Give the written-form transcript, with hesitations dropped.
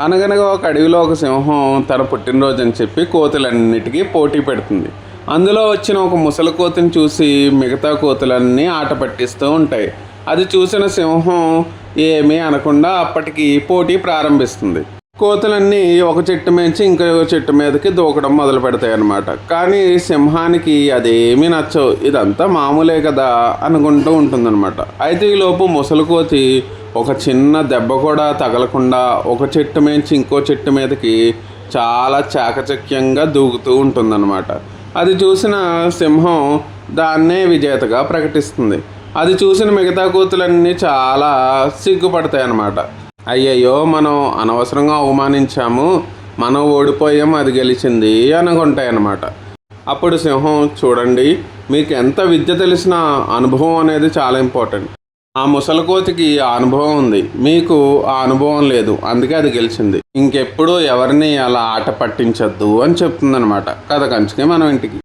అనగనగా ఒక అడవిలో ఒక సింహం తన పుట్టినరోజు అని చెప్పి కోతులన్నిటికీ పోటీ పెడుతుంది. అందులో వచ్చిన ఒక ముసలి కోతిని చూసి మిగతా కోతులన్నీ ఆట పట్టిస్తూ ఉంటాయి. అది చూసిన సింహం ఏమీ అనకుండా అప్పటికి పోటీ ప్రారంభిస్తుంది. కోతులన్నీ ఒక చెట్టు మించి ఇంకో చెట్టు మీదకి దూకడం మొదలు పెడతాయి అన్నమాట. కానీ సింహానికి అదేమీ నచ్చవు. ఇదంతా మామూలే కదా అనుకుంటూ ఉంటుందన్నమాట. అయితే ఈలోపు ముసలి కోతి ఒక చిన్న దెబ్బ కూడా తగలకుండా ఒక చెట్టు మించి ఇంకో చెట్టు మీదకి చాలా చాకచక్యంగా దూకుతూ ఉంటుందన్నమాట. అది చూసిన సింహం దాన్నే విజేతగా ప్రకటిస్తుంది. అది చూసిన మిగతా కోతులన్నీ చాలా సిగ్గుపడతాయి అన్నమాట. అయ్యయ్యో, మనం అనవసరంగా అవమానించాము, మనం ఓడిపోయాం, అది గెలిచింది అనుకుంటాయి అన్నమాట. అప్పుడు సింహం, చూడండి, మీకు ఎంత విద్య తెలిసినా అనుభవం అనేది చాలా ఇంపార్టెంట్. ఆ ముసలి కోతికి ఆ అనుభవం ఉంది, మీకు ఆ అనుభవం లేదు, అందుకే అది గెలిచింది. ఇంకెప్పుడు ఎవరిని అలా ఆట పట్టించద్దు అని చెప్తుందనమాట. కథ కంచుకే మనం ఇంటికి.